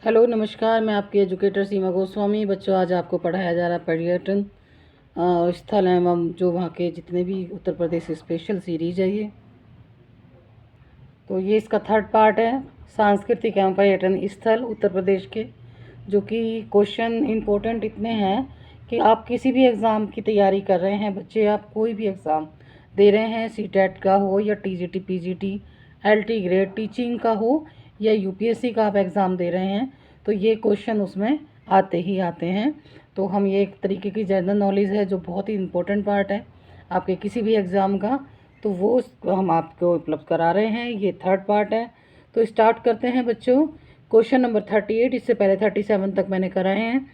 Hello नमस्कार, मैं आपकी एजुकेटर सीमा गोस्वामी। बच्चों, आज आपको पढ़ाया जा रहा है पर्यटन स्थल एवं जो वहाँ के जितने भी उत्तर प्रदेश स्पेशल सीरीज है ये। तो ये इसका थर्ड पार्ट है, सांस्कृतिक एवं पर्यटन स्थल उत्तर प्रदेश के, जो कि क्वेश्चन इम्पोर्टेंट इतने हैं कि आप किसी भी एग्ज़ाम की तैयारी कर रहे हैं बच्चे, आप कोई भी एग्ज़ाम दे रहे हैं, सीटेट का हो या TGT PGT LT grade teaching का हो या यूपीएससी का आप एग्ज़ाम दे रहे हैं, तो ये क्वेश्चन उसमें आते ही आते हैं। तो हम ये एक तरीके की जनरल नॉलेज है जो बहुत ही इम्पोर्टेंट पार्ट है आपके किसी भी एग्ज़ाम का, तो वो हम आपको उपलब्ध करा रहे हैं। ये थर्ड पार्ट है। तो स्टार्ट करते हैं बच्चों। क्वेश्चन नंबर 38, इससे पहले 37 तक मैंने कराए हैं।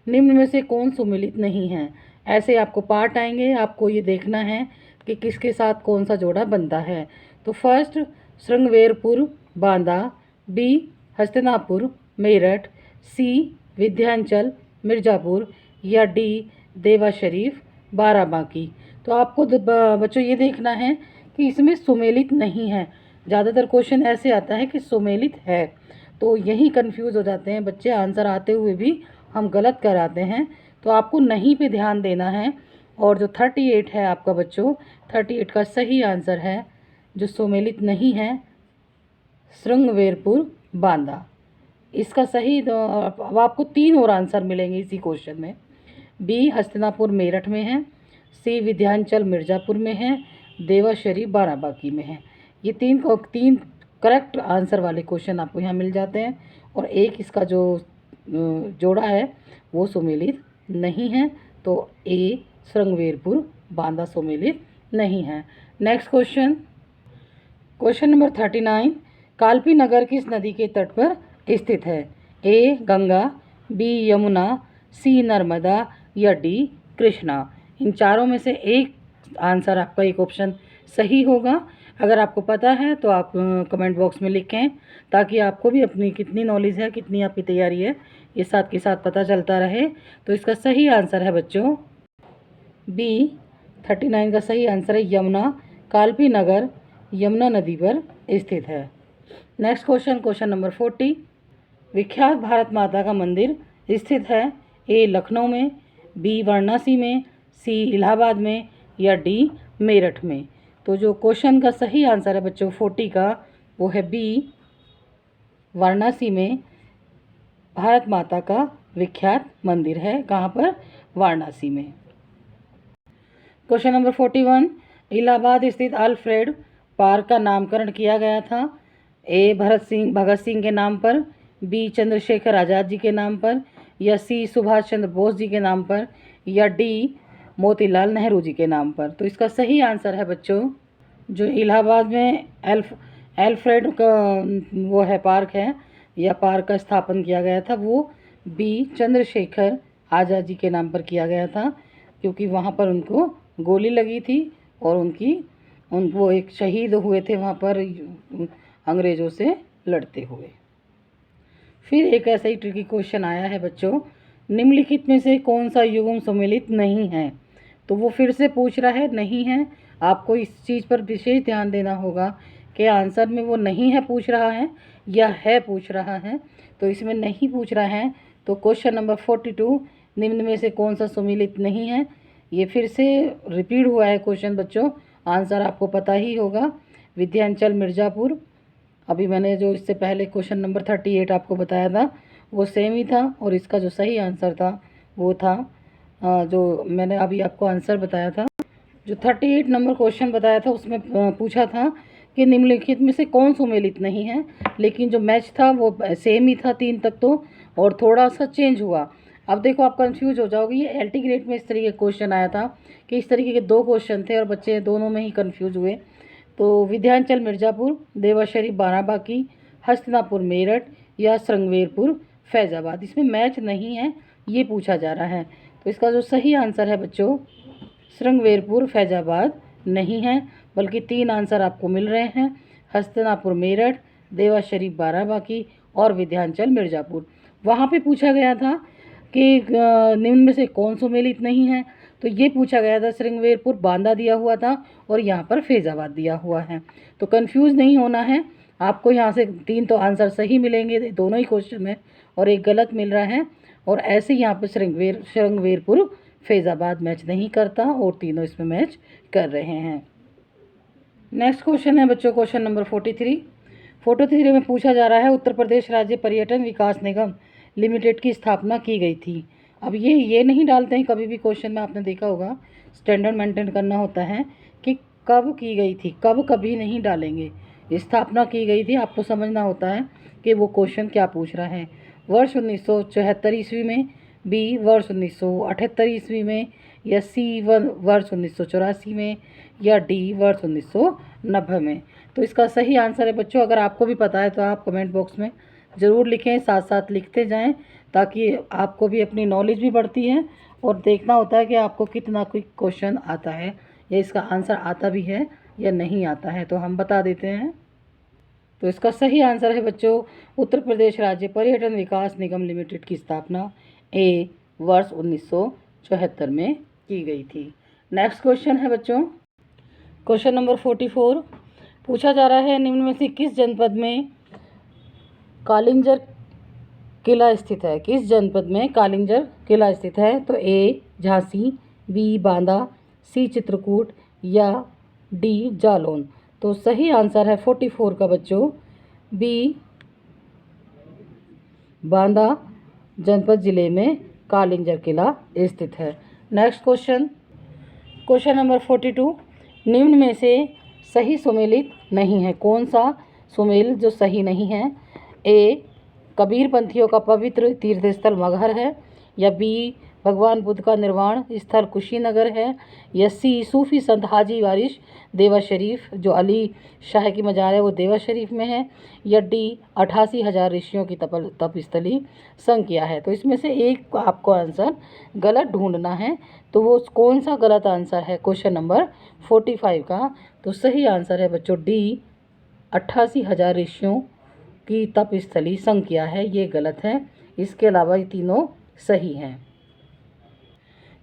निम्न में से कौन सुमेलित नहीं है? ऐसे आपको पार्ट आएंगे, आपको ये देखना है कि किसके साथ कौन सा जोड़ा बनता है। तो फर्स्ट, श्रृंगवेरपुर बांदा, बी हस्तिनापुर मेरठ, सी विंध्याचल मिर्ज़ापुर या डी देवा शरीफ बाराबांकी। तो आपको बच्चों ये देखना है कि इसमें सुमेलित नहीं है। ज़्यादातर क्वेश्चन ऐसे आता है कि सुमेलित है, तो यही कंफ्यूज हो जाते हैं बच्चे, आंसर आते हुए भी हम गलत कराते हैं। तो आपको नहीं पे ध्यान देना है। और जो 38 है आपका बच्चों, 38 का सही आंसर है जो सुमेलित नहीं है, श्रृंगवेरपुर बांदा। इसका सही अब आपको 3 और आंसर मिलेंगे इसी क्वेश्चन में। बी हस्तिनापुर मेरठ में है, सी विंध्याचल मिर्ज़ापुर में है, देवा शरीफ बाराबांकी में है। ये तीन करेक्ट आंसर वाले क्वेश्चन आपको यहाँ मिल जाते हैं। और एक इसका जो जोड़ा है वो सुमेलित नहीं है, तो ए श्रृंगवेरपुर बांदा सुमेलित नहीं है। Next question, question number 39, Kalpi नगर किस नदी के तट पर स्थित है? A Ganga, B Yamuna, C Narmada या डी कृष्णा। इन चारों में से एक आंसर आपका, एक ऑप्शन सही होगा। अगर आपको पता है तो आप कमेंट बॉक्स में लिखें, ताकि आपको भी अपनी कितनी नॉलेज है, कितनी आपकी तैयारी है, ये साथ के साथ पता चलता रहे। तो इसका सही आंसर है बच्चों बी 39 का सही आंसर है यमुना। कालपी नगर यमुना नदी पर स्थित है। नेक्स्ट क्वेश्चन, क्वेश्चन नंबर 40, विख्यात भारत माता का मंदिर स्थित है? ए लखनऊ में, बी वाराणसी में, सी इलाहाबाद में या डी मेरठ में। तो जो क्वेश्चन का सही आंसर है बच्चों 40 का, वो है बी वाराणसी में भारत माता का विख्यात मंदिर है। कहाँ पर? वाराणसी में। क्वेश्चन नंबर 41, इलाहाबाद स्थित अल्फ्रेड पार्क का नामकरण किया गया था? ए भगत सिंह के नाम पर, बी चंद्रशेखर आज़ाद जी के नाम पर या सी सुभाष चंद्र बोस जी के नाम पर या डी मोतीलाल नेहरू जी के नाम पर। तो इसका सही आंसर है बच्चों, जो इलाहाबाद में एल्फ्रेड का वो है पार्क है, या पार्क का स्थापन किया गया था, वो बी चंद्रशेखर आज़ाद जी के नाम पर किया गया था, क्योंकि वहाँ पर उनको गोली लगी थी और वो एक शहीद हुए थे वहाँ पर अंग्रेज़ों से लड़ते हुए। फिर एक ऐसा ही ट्रिकी क्वेश्चन आया है बच्चों, निम्नलिखित में से कौन सा युग्म सम्मिलित नहीं है? तो वो फिर से पूछ रहा है नहीं है। आपको इस चीज़ पर विशेष ध्यान देना होगा कि आंसर में वो नहीं है पूछ रहा है या है पूछ रहा है। तो इसमें नहीं पूछ रहा है, तो क्वेश्चन नंबर 42, निम्न में से कौन सा सम्मिलित नहीं है, ये फिर से रिपीट हुआ है क्वेश्चन बच्चों। आंसर आपको पता ही होगा, विंध्याचल मिर्ज़ापुर। अभी मैंने जो इससे पहले क्वेश्चन नंबर 38 आपको बताया था वो सेम ही था, और इसका जो सही आंसर था वो था जो मैंने अभी आपको आंसर बताया था। जो 38 नंबर क्वेश्चन बताया था उसमें पूछा था कि निम्नलिखित में से कौन सुमेलित नहीं है, लेकिन जो मैच था वो सेम ही था 3 तक तो, और थोड़ा सा चेंज हुआ। अब देखो, आप कंफ्यूज हो जाओगे, ये एलटी ग्रेड में इस तरीके का क्वेश्चन आया था कि इस तरीके के 2 क्वेश्चन थे और बच्चे दोनों में ही कंफ्यूज हुए। तो विंध्याचल मिर्ज़ापुर, देवा शरीफ बाराबांकी, हस्तिनापुर मेरठ या श्रृंगवेरपुर फैज़ाबाद, इसमें मैच नहीं है, ये पूछा जा रहा है। तो इसका जो सही आंसर है बच्चों, श्रृंगवेरपुर फैज़ाबाद नहीं है, बल्कि 3 आंसर आपको मिल रहे हैं, हस्तिनापुर मेरठ, देवा शरीफ बाराबांकी और विंध्याचल मिर्ज़ापुर। वहाँ पे पूछा गया था कि निम्न में से कौन सुमेलित नहीं है, तो ये पूछा गया था, श्रृंगवेरपुर बांदा दिया हुआ था और यहाँ पर फैज़ाबाद दिया हुआ है। तो कंफ्यूज नहीं होना है, आपको यहाँ से 3 तो आंसर सही मिलेंगे दोनों ही क्वेश्चन में, और एक गलत मिल रहा है। और ऐसे यहाँ पे श्रृंगवेरपुर फैज़ाबाद मैच नहीं करता, और तीनों इसमें मैच कर रहे हैं। नेक्स्ट क्वेश्चन है बच्चों क्वेश्चन नंबर 43। 43 में पूछा जा रहा है उत्तर प्रदेश राज्य पर्यटन विकास निगम लिमिटेड की स्थापना की गई थी। अब ये नहीं डालते हैं कभी भी क्वेश्चन में, आपने देखा होगा स्टैंडर्ड मेंटेन करना होता है कि कब की गई थी, कब कभी नहीं डालेंगे। स्थापना की गई थी, आपको समझना होता है कि वो क्वेश्चन क्या पूछ रहा है। वर्ष 1974 ईस्वी में, बी वर्ष 1978 ईस्वी में, या सी वर्ष 1984 में, या डी वर्ष 1990 में। तो इसका सही आंसर है बच्चों, अगर आपको भी पता है तो आप कमेंट बॉक्स में ज़रूर लिखें, साथ साथ लिखते जाएं, ताकि आपको भी अपनी नॉलेज भी बढ़ती है, और देखना होता है कि आपको कितना कोई क्वेश्चन आता है या इसका आंसर आता भी है या नहीं आता है। तो हम बता देते हैं। तो इसका सही आंसर है बच्चों, उत्तर प्रदेश राज्य पर्यटन विकास निगम लिमिटेड की स्थापना ए वर्ष 1974 में की गई थी। नेक्स्ट क्वेश्चन है बच्चों क्वेश्चन नंबर 44। पूछा जा रहा है निम्न में से किस जनपद में कालिंजर किला स्थित है। किस जनपद में कालिंजर किला स्थित है। तो ए झांसी, बी बांदा, सी चित्रकूट, या डी जालौन। तो सही आंसर है 44 का बच्चों बी बांदा जनपद जिले में कालिंजर किला स्थित है। Next question number 42। निम्न में से सही सुमेलित नहीं है। कौन सा सुमेल जो सही नहीं है। ए कबीर पंथियों का पवित्र तीर्थस्थल मगहर है, या बी भगवान बुद्ध का निर्वाण स्थल कुशीनगर है, या सी सूफी संत हाजी वारिश देवा शरीफ जो अली शाह की मजार है वो देवा शरीफ में है, या डी 88,000 ऋषियों की तपस्थली संख्या है। तो इसमें से एक आपको आंसर गलत ढूंढना है। तो वो कौन सा गलत आंसर है क्वेश्चन नंबर 45 का। तो सही आंसर है बच्चों डी 88,000 ऋषियों की तपस्थली संख्या है, ये गलत है। इसके अलावा ये तीनों सही हैं।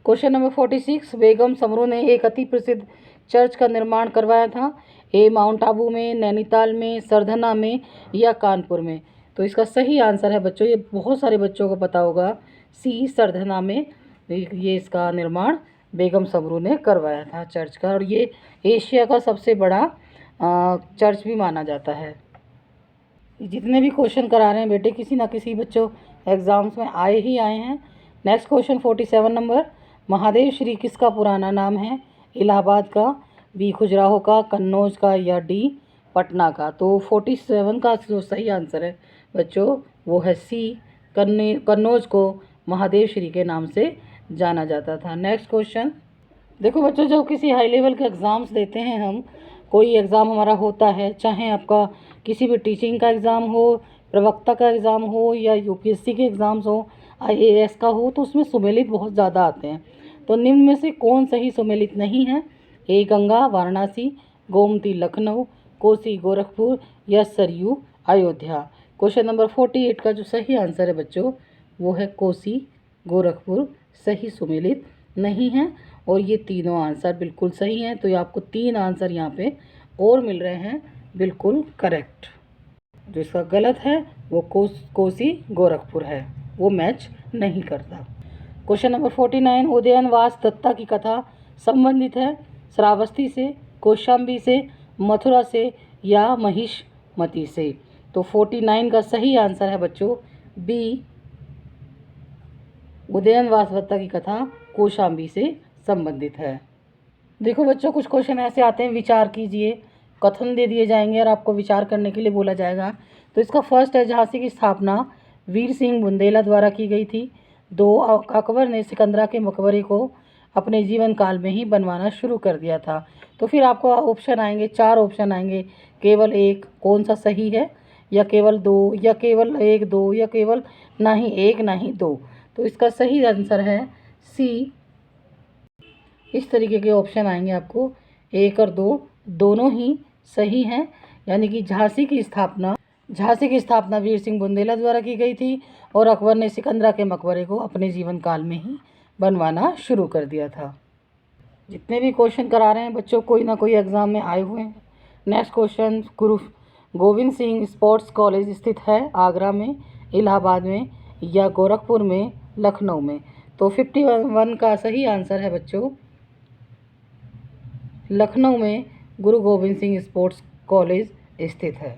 Question number 46। बेगम समरू ने एक अति प्रसिद्ध चर्च का निर्माण करवाया था। ए माउंट आबू में, नैनीताल में, सरधना में, या कानपुर में। तो इसका सही आंसर है बच्चों, ये बहुत सारे बच्चों को पता होगा, सी सरधना में ये इसका निर्माण बेगम समरू ने करवाया था चर्च का, और ये एशिया का सबसे बड़ा चर्च भी माना जाता है। जितने भी क्वेश्चन करा रहे हैं बेटे किसी ना किसी बच्चों एग्ज़ाम्स में आए ही आए हैं। Next question 47 number. Mahadev Shri किसका पुराना नाम है। इलाहाबाद का, बी खजुराहो का, कन्नौज का, या डी पटना का। तो 47 का जो सही आंसर है बच्चों वो है सी कन्नौज को महादेव श्री के नाम से जाना जाता था। नेक्स्ट क्वेश्चन देखो बच्चों, जब किसी हाई लेवल के एग्ज़ाम्स देते हैं हम, कोई एग्ज़ाम हमारा होता है, चाहे आपका किसी भी टीचिंग का एग्ज़ाम हो, प्रवक्ता का एग्ज़ाम हो, या यूपीएससी के एग्ज़ाम्स हो, आईएएस का हो, तो उसमें सुमेलित बहुत ज़्यादा आते हैं। तो निम्न में से कौन सही सुमेलित नहीं है। ए गंगा वाराणसी, गोमती लखनऊ, कोसी गोरखपुर, या सरयू अयोध्या। क्वेश्चन नंबर 48 का जो सही आंसर है बच्चों वो है कोसी गोरखपुर सही सुमेलित नहीं है, और ये तीनों आंसर बिल्कुल सही हैं। तो ये आपको 3 आंसर यहाँ पे और मिल रहे हैं बिल्कुल करेक्ट। जो इसका गलत है वो कोसी गोरखपुर है, वो मैच नहीं करता। Question number 49। उदयनवास दत्ता की कथा संबंधित है श्रावस्ती से, कौशाम्बी से, मथुरा से, या महिषमती से। तो 49 का सही आंसर है बच्चों बी उदयनवास दत्ता की कथा कौशाम्बी से संबंधित है। देखो बच्चों, कुछ क्वेश्चन ऐसे आते हैं, विचार कीजिए, कथन दे दिए जाएंगे और आपको विचार करने के लिए बोला जाएगा। तो इसका फर्स्ट है, झांसी की स्थापना वीर सिंह बुंदेला द्वारा की गई थी। 2 अकबर ने सिकंदरा के मकबरे को अपने जीवन काल में ही बनवाना शुरू कर दिया था। तो फिर आपको ऑप्शन आएंगे, 4 ऑप्शन आएंगे, केवल 1 कौन सा सही है, या केवल 2, या केवल 1 2, या केवल ना ही 1 ना ही 2। तो इसका सही आंसर है सी। इस तरीके के ऑप्शन आएंगे आपको, 1 और 2 दोनों ही सही हैं। यानी कि झांसी की स्थापना वीर सिंह बुंदेला द्वारा की गई थी, और अकबर ने सिकंदरा के मकबरे को अपने जीवन काल में ही बनवाना शुरू कर दिया था। जितने भी क्वेश्चन करा रहे हैं बच्चों कोई ना कोई एग्ज़ाम में आए हुए हैं। Next question Govind Singh sports college स्थित है आगरा में, इलाहाबाद में या गोरखपुर में, लखनऊ में? तो 51 का सही आंसर है बच्चों लखनऊ में गुरु गोविंद सिंह स्पोर्ट्स कॉलेज स्थित है।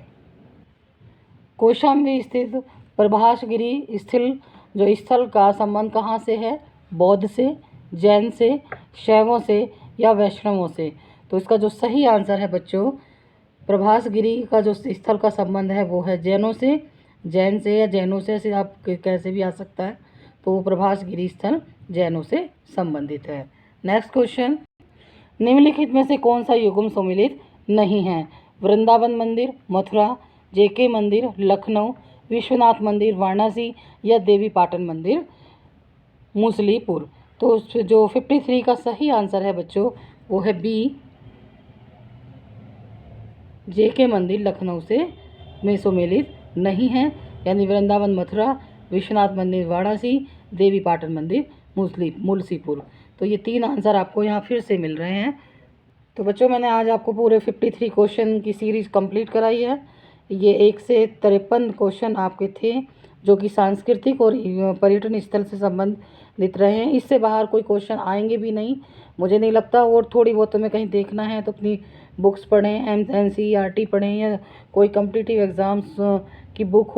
कौशाम्बी स्थित प्रभासगिरी स्थल का संबंध कहाँ से है? बौद्ध से, जैन से, शैवों से या वैष्णवों से? तो इसका जो सही आंसर है बच्चों प्रभासगिरी का जो स्थल का संबंध है वो है जैनों से, जैन से या जैनों से, ऐसे आप कैसे भी आ सकता है। तो वो प्रभासगिरी स्थल जैनों से संबंधित है। नेक्स्ट क्वेश्चन, निम्नलिखित में से कौन सा युग्म सम्मिलित नहीं है? वृंदावन मंदिर, मथुरा, जेके मंदिर, लखनऊ, विश्वनाथ मंदिर, वाराणसी या देवी पाटन मंदिर, मूसलीपुर? तो जो 53 का सही आंसर है बच्चों वो है बी, जेके मंदिर लखनऊ से में सम्मिलित नहीं है, यानी वृंदावन मथुरा, विश्वनाथ मंदिर वाराणसी, देवी पाटन मंदिर मूलसीपुर। तो ये 3 आंसर आपको यहाँ फिर से मिल रहे हैं। तो बच्चों मैंने आज आपको पूरे 53 क्वेश्चन की सीरीज़ कंप्लीट कराई है। ये 1 से 53 क्वेश्चन आपके थे जो कि सांस्कृतिक और पर्यटन स्थल से संबंधित रहे हैं। इससे बाहर कोई क्वेश्चन आएंगे भी नहीं, मुझे नहीं लगता। और थोड़ी बहुत तुम्हें कहीं देखना है तो अपनी बुक्स पढ़ें, NCERT पढ़ें या कोई कॉम्पिटिटिव एग्ज़ाम्स की बुक हो